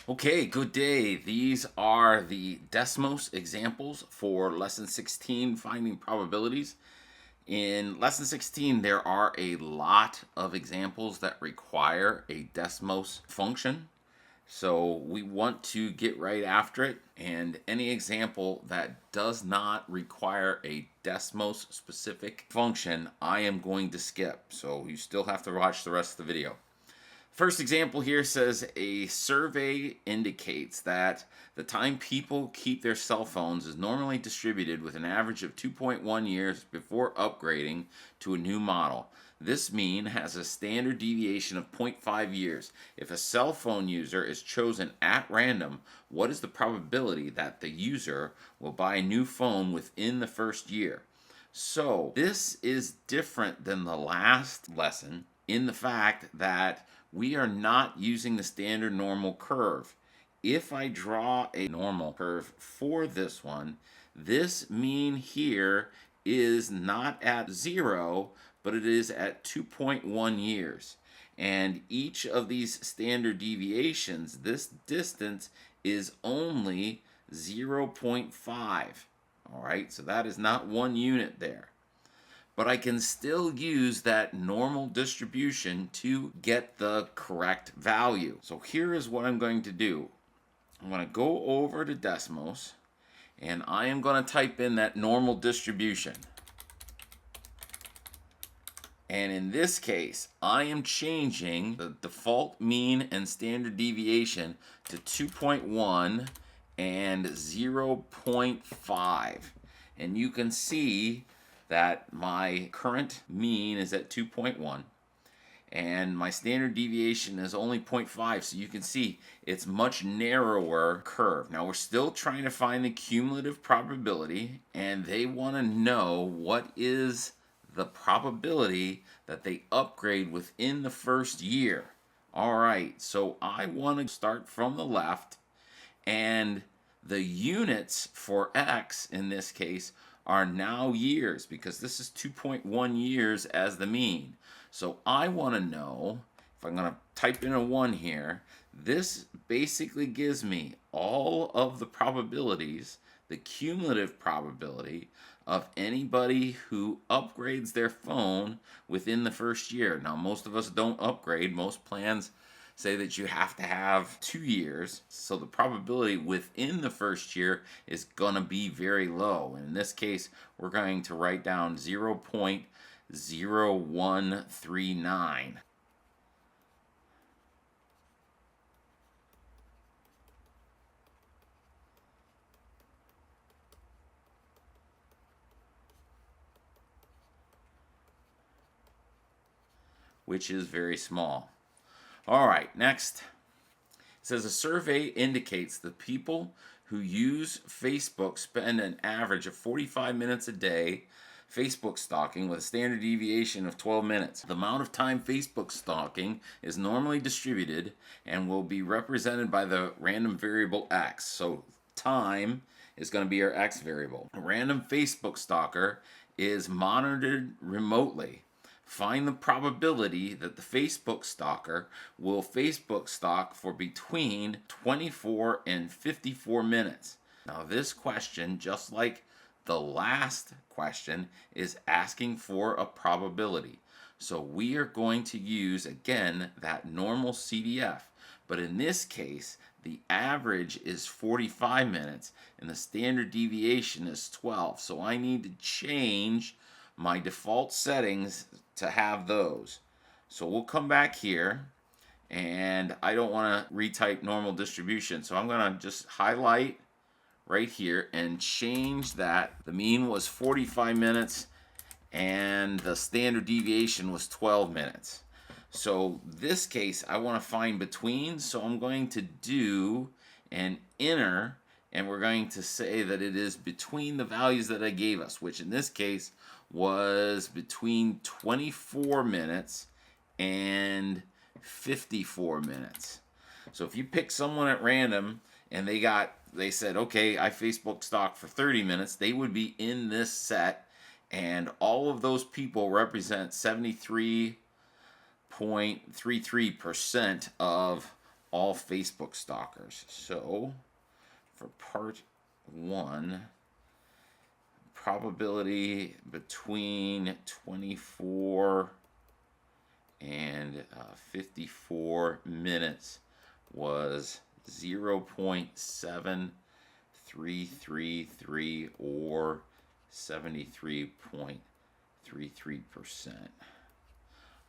Okay, good day. These are the Desmos examples for lesson 16, finding probabilities. In lesson 16, there are a lot of examples that require a Desmos function. So we want to get right after it. And any example that does not require a Desmos specific function, I am going to skip. So you still have to watch the rest of the video. First example here says a survey indicates that the time people keep their cell phones is normally distributed with an average of 2.1 years before upgrading to a new model. This mean has a standard deviation of 0.5 years. If a cell phone user is chosen at random, what is the probability that the user will buy a new phone within the first year? So this is different than the last lesson in the fact that we are not using the standard normal curve. If I draw a normal curve for this one, this mean here is not at 0, but it is at 2.1 years. And each of these standard deviations, this distance is only 0.5. All right, so that is not 1 unit there. But I can still use that normal distribution to get the correct value. So here is what I'm going to do. I'm going to go over to Desmos, and I am going to type in that normal distribution. And in this case, I am changing the default mean and standard deviation to 2.1 and 0.5. And you can see that my current mean is at 2.1 and my standard deviation is only 0.5, so you can see it's much narrower curve. Now we're still trying to find the cumulative probability, and they want to know what is the probability that they upgrade within the first year. All right, so I want to start from the left, and the units for X in this case are now years because this is 2.1 years as the mean. So I want to know, if I'm going to type in a 1 here, this basically gives me all of the probabilities, the cumulative probability of anybody who upgrades their phone within the first year. Now, most of us don't upgrade. Most plans say that you have to have 2 years, so the probability within the first year is going to be very low. And in this case, we're going to write down 0.0139. Which is very small. All right, next. It says a survey indicates the people who use Facebook spend an average of 45 minutes a day Facebook stalking with a standard deviation of 12 minutes. The amount of time Facebook stalking is normally distributed and will be represented by the random variable X. So time is going to be our X variable. A random Facebook stalker is monitored remotely. Find the probability that the Facebook stalker will Facebook stalk for between 24 and 54 minutes. Now, this question, just like the last question, is asking for a probability. So we are going to use, again, that normal CDF. But in this case, the average is 45 minutes and the standard deviation is 12. So I need to change my default settings to have those. So we'll come back here, and I don't want to retype normal distribution, so I'm going to just highlight right here and change that. The mean was 45 minutes and the standard deviation was 12 minutes. So this case I want to find between, so I'm going to do an inner, and we're going to say that it is between the values that I gave us, which in this case was between 24 minutes and 54 minutes. So if you pick someone at random and they said, okay, I Facebook stalked for 30 minutes, they would be in this set, and all of those people represent 73.33% of all Facebook stalkers. So for part 1, probability between 24 and 54 minutes was 0.7333 or 73.33%.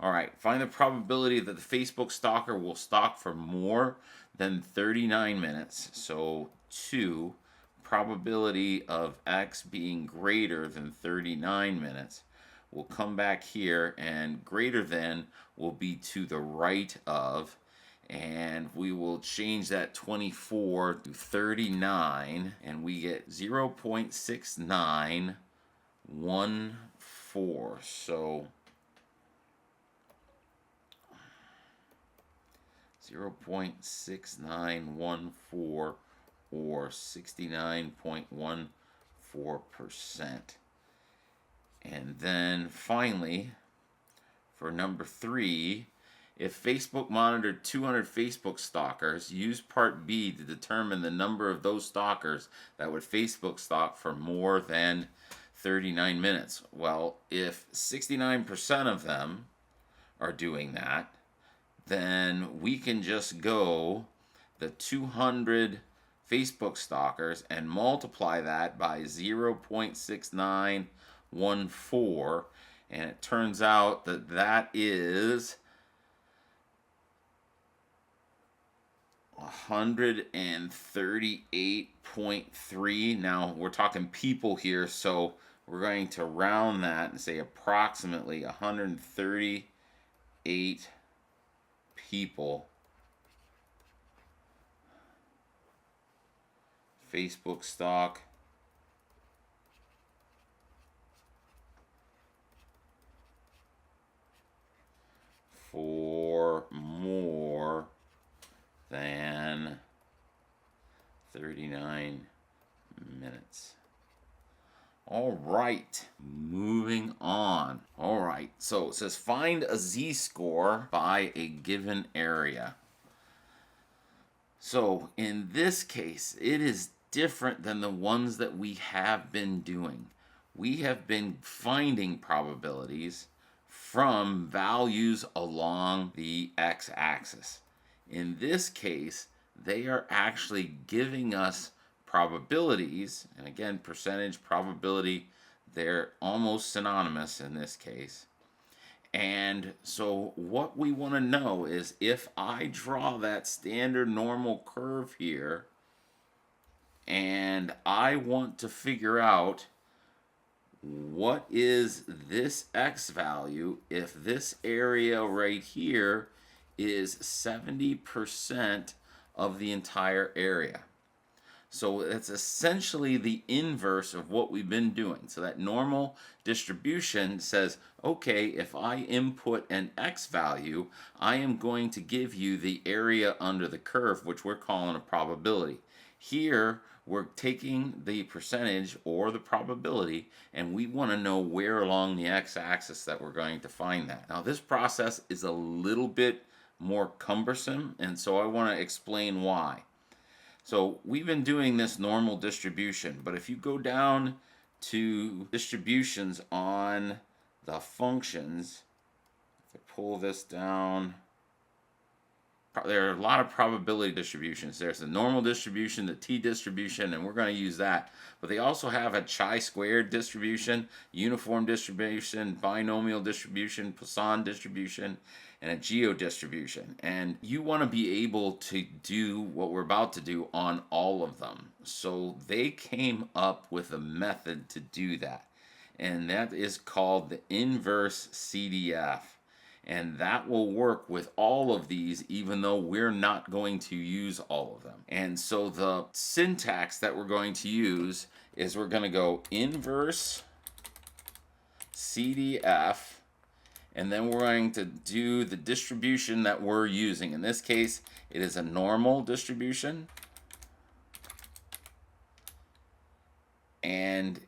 All right, find the probability that the Facebook stalker will stalk for more than 39 minutes. So 2, probability of X being greater than 39 minutes. We'll come back here, and greater than will be to the right of, and we will change that 24 to 39, and we get 0.6914. So 0.6914 or 69.14%. And then finally, for number 3, if Facebook monitored 200 Facebook stalkers, use part B to determine the number of those stalkers that would Facebook stalk for more than 39 minutes. Well, if 69% of them are doing that, then we can just go the 200 Facebook stalkers and multiply that by 0.6914, and it turns out that that is 138.3. Now we're talking people here, so we're going to round that and say approximately 138 people Facebook stalk for more than 39 minutes. All right, moving on. All right, so it says find a z-score by a given area. So in this case, it is different than the ones that we have been doing. We have been finding probabilities from values along the x-axis. In this case, they are actually giving us probabilities, and again, percentage, probability, they're almost synonymous in this case. And so what we want to know is if I draw that standard normal curve here, and I want to figure out what is this x value if this area right here is 70% of the entire area. So it's essentially the inverse of what we've been doing. So that normal distribution says, okay, if I input an x value, I am going to give you the area under the curve, which we're calling a probability. Here, we're taking the percentage or the probability, and we want to know where along the x-axis that we're going to find that. Now, this process is a little bit more cumbersome, and so I want to explain why. So we've been doing this normal distribution, but if you go down to distributions on the functions, if I pull this down, there are a lot of probability distributions. There's the normal distribution, the t-distribution, and we're going to use that. But they also have a chi-squared distribution, uniform distribution, binomial distribution, Poisson distribution, and a geo-distribution. And you want to be able to do what we're about to do on all of them. So they came up with a method to do that. And that is called the inverse CDF. And that will work with all of these, even though we're not going to use all of them. And so the syntax that we're going to use is we're going to go inverse CDF, and then we're going to do the distribution that we're using. In this case, it is a normal distribution. And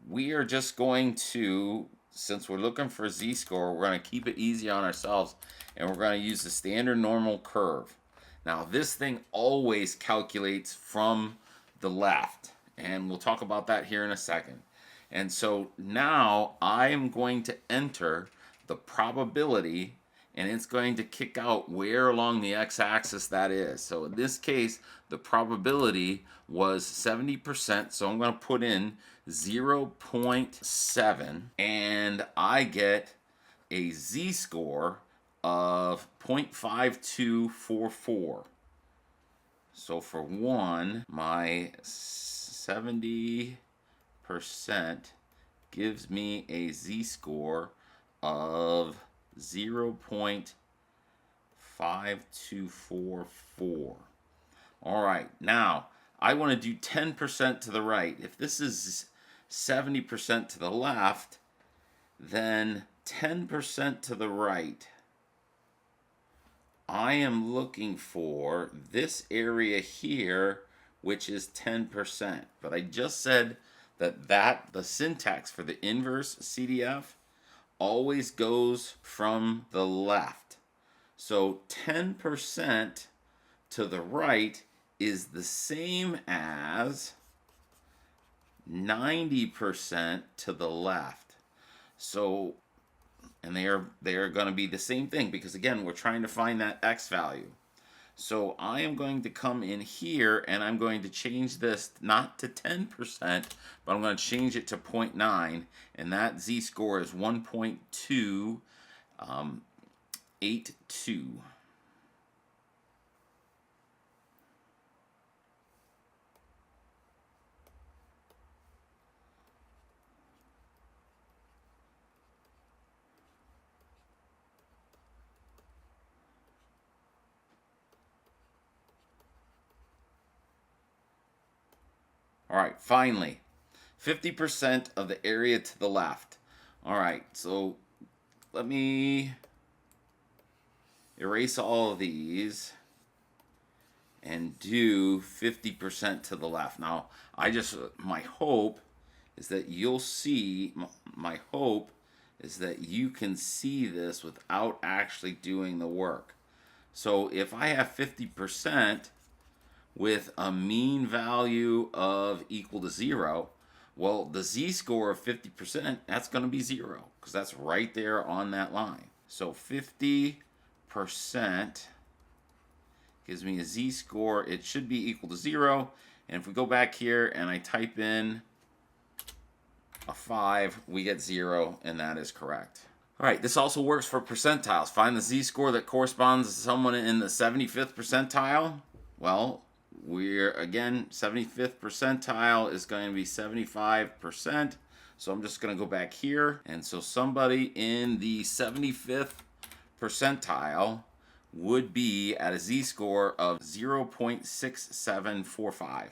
we are just going to, since we're looking for a z-score, we're going to keep it easy on ourselves, and we're going to use the standard normal curve. Now this thing always calculates from the left, and we'll talk about that here in a second. And so now I am going to enter the probability, and it's going to kick out where along the x-axis that is. So in this case, the probability was 70%, so I'm going to put in 0.7, and I get a z-score of 0.5244. So for 1, my 70% gives me a z-score of 0.5244. All right, now I want to do 10% to the right. If this is 70% to the left, then 10% to the right, I am looking for this area here, which is 10%. But I just said that the syntax for the inverse CDF always goes from the left. So 10% to the right is the same as 90% to the left. So, and they are going to be the same thing, because again, we're trying to find that x value. So I am going to come in here and I'm going to change this not to 10%, but I'm going to change it to 0.9, and that z-score is 1.282. All right, finally, 50% of the area to the left. All right, so let me erase all of these and do 50% to the left. Now, my hope is that you'll see, my hope is that you can see this without actually doing the work. So if I have 50% with a mean value of equal to 0, well, the z-score of 50%, that's going to be 0, because that's right there on that line. So 50% gives me a z-score. It should be equal to 0. And if we go back here and I type in a 5, we get 0, and that is correct. All right, this also works for percentiles. Find the z-score that corresponds to someone in the 75th percentile. Well, we're, again, 75th percentile is going to be 75%. So I'm just going to go back here. And so somebody in the 75th percentile would be at a z-score of 0.6745.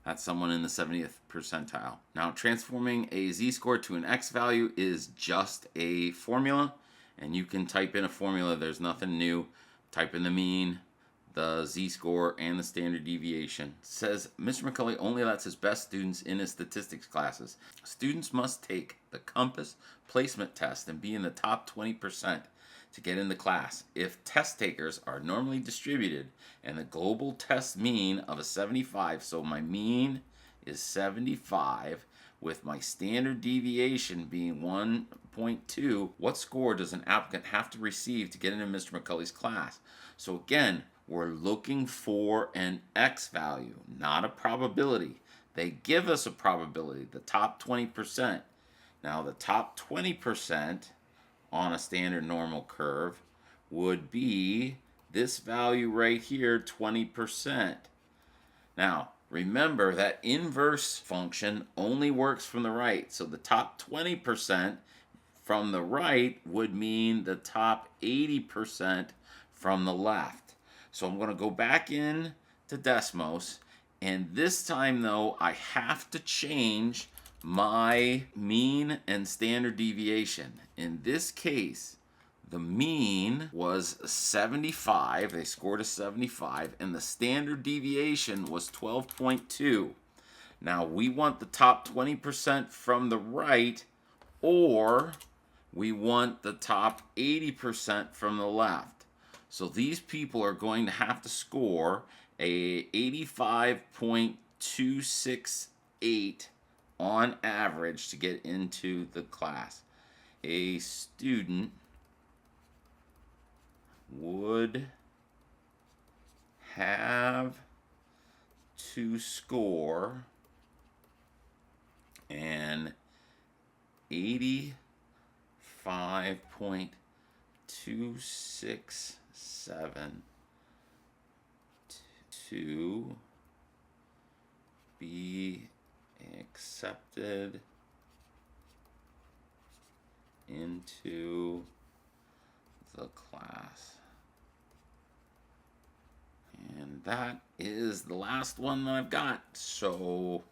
That's someone in the 70th percentile. Now, transforming a z-score to an x value is just a formula, and you can type in a formula. There's nothing new. Type in the mean, the z-score, and the standard deviation. It says, Mr. McCulley only lets his best students in his statistics classes. Students must take the compass placement test and be in the top 20% to get in the class. If test takers are normally distributed and the global test mean of a 75, so my mean is 75 with my standard deviation being 1.2, what score does an applicant have to receive to get into Mr. McCulley's class? So again, we're looking for an x value, not a probability. They give us a probability, the top 20%. Now the top 20% on a standard normal curve would be this value right here, 20%. Now, remember that inverse function only works from the right. So the top 20% from the right would mean the top 80% from the left. So I'm going to go back in to Desmos, and this time though I have to change my mean and standard deviation. In this case, the mean was 75. They scored a 75, and the standard deviation was 12.2. Now, we want the top 20% from the right, or we want the top 80% from the left. So these people are going to have to score a 85.268 on average to get into the class. A student would have to score an 85.267 to be accepted into the class. And that is the last one that I've got. So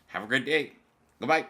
have a great day. Goodbye.